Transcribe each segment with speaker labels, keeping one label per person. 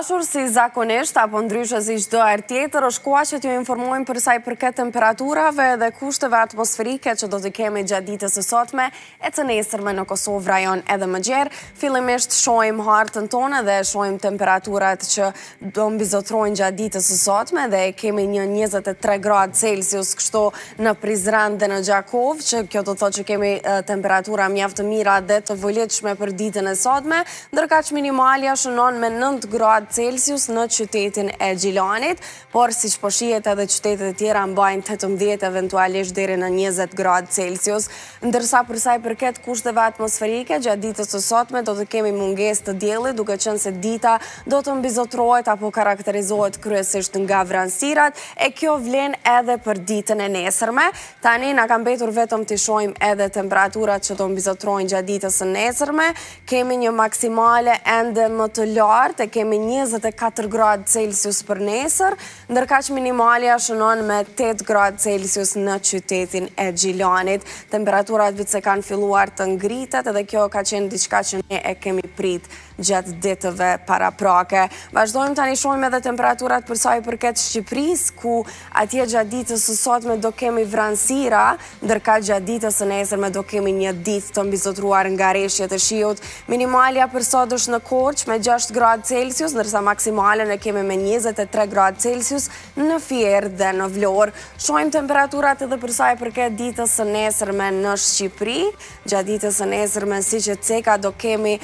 Speaker 1: dashur, si zakonisht apo ndryshe si çdo herë tjetër, është koha që t'ju informojmë për sa i përket temperaturave dhe kushteve atmosferike që do të kemi gjatë ditës së sotme e të nesërme në Kosovë, rajon edhe më gjerë. Fillimisht shohim hartën tonë dhe shohim temperaturat që do mbizotrojnë gjatë ditës së sotme dhe kemi një 23 gradë Celsius kështu në Prizren dhe në Gjakov, që kjo do të thotë që kemi temperatura mjaft të mira dhe të volitshme për ditën e sotme, ndërkaq minimalja shënon me 9 gradë Celsius në qytetin e Gjilanit, por si që po shihet edhe qytetet e tjera mbajnë 18 eventualisht deri në 20 gradë Celsius, ndërsa për sa i përket kushteve atmosferike gjatë ditës së sotme do të kemi mungesë të diellit, duke qenë se dita do të mbizotrohet apo karakterizohet kryesisht nga vranësirat, e kjo vlen edhe për ditën e nesërme. Tani na ka mbetur vetëm të shohim edhe temperaturat që do mbizotrohen gjatë ditës së nesërme. Kemi një maksimale ende më të lartë, kemi 24 gradë Celsius për nesër, ndërkaq minimalja shënon me 8 gradë Celsius në qytetin e Gjilanit. Temperaturat vitse kanë filluar të ngritet edhe kjo ka qenë diçka që ne e kemi prit gjatë ditëve paraprake. Vazhdojmë tani shohim edhe temperaturat për sa i përket Shqipërisë, ku atje gjatë ditës së sotme do kemi vranësira, ndërkaq gjatë ditës së nesërme do kemi një ditë të mbizotruar nga reshjet e shiut. Minimalja për sot është në Korçë me 6 gradë Celsius, ndërsa maksimalen e kemi me 23 gradë Celsius në Fier dhe në Vlorë. Shohim temperaturat edhe për sa i përket ditës së nesërme në Shqipëri. Gjatë ditës së nesërme, siç e ceka, do kemi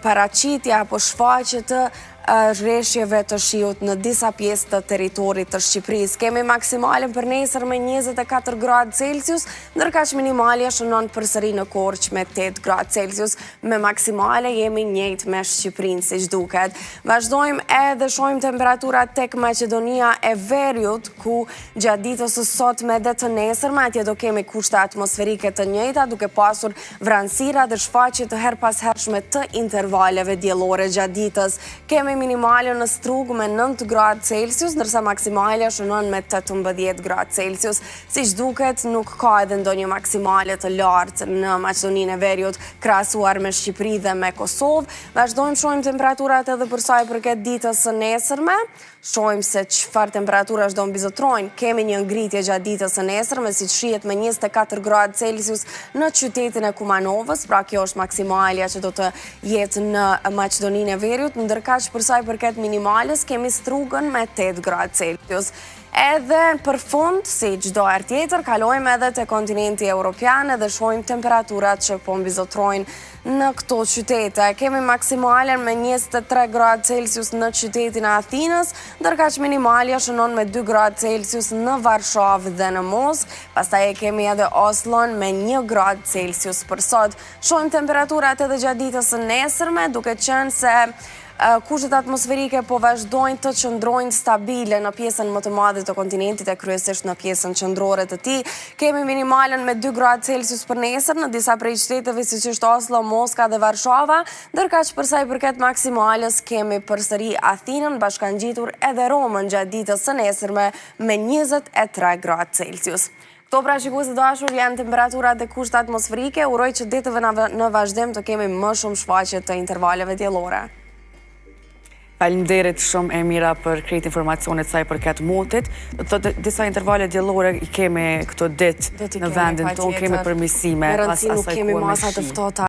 Speaker 1: paraqitje apo shfaqje të rreshjeve të shiut në disa pjesë të territorit të Shqipërisë. Kemi maksimalen për nesër me 24 gradë Celsius, ndërkaq minimalja shënon përsëri në Korçë me 8 gradë Celsius, me maksimale jemi njëjtë me Shqipërinë siç duket. Vazhdojmë edhe shohim temperaturat tek Maqedonia e Veriut, ku gjatë ditës së sotme dhe të nesërme atje do kemi kushte atmosferike të njëjta, duke pasur vranësira dhe shfaqje të herpashershme të intervaleve diellore gjatë ditës. Kemi minimalja në Strug me 9 gradë Celsius, ndërsa maksimalja shënon me 18 gradë Celsius. Siç duket, nuk ka edhe ndonjë maksimale të lartë në Maqedoninë e Veriut krahasuar me Shqipëri dhe me Kosovë. Vazhdojmë shohim temperaturat edhe për sa i përket ditës së nesërme. Shohim se çfarë temperaturash do mbizotrojnë. Kemi një ngritje gjatë ditës së nesërme, siç shihet me 24 gradë Celsius në qytetin e Kumanovës, pra kjo është maksimalja që do të jetë në Maqedoninë e Veriut, ndërkaq për sa i përket minimales kemi Strugën me 8 gradë Celsius. Edhe për fund, si çdo herë tjetër, kalojmë edhe te kontinenti evropian dhe shohim temperaturat që po mbizotrojnë në këto qytete. Kemi maksimalen me 23 gradë Celsius në qytetin e Athinës, ndërkaq minimalja shënon me 2 gradë Celsius në Varshavë dhe në Moskë. Pastaj e kemi edhe Oslon me 1 gradë Celsius për sot. Shohim temperaturat edhe gjatë ditës së nesërme, duke qenë se kushtet atmosferike po vazhdojnë të qëndrojnë stabile në pjesën më të madhe të kontinentit e kryesisht në pjesën qendrore të tij. Kemi minimalen me 2 gradë Celsius për nesër në disa prej qyteteve siç është Oslo, Moska dhe Varshava, ndërkaq për sa i përket maksimales kemi përsëri Athinën, bashkangjitur edhe Romën gjatë ditës së nesërme me 23 gradë Celsius. Këto pra shikues të dashur janë temperaturat dhe kushtet atmosferike. Uroj që ditëve në vazhdim të kemi më shumë shfaqje të intervaleve diellore.
Speaker 2: Faleminderit shumë e mira për krejt informacionet sa i përket motit. Disa intervale diellore i kemi këto ditë në vendin tonë, kemi përmirësime.
Speaker 1: Me rëndësi nuk kemi masa të ftohta.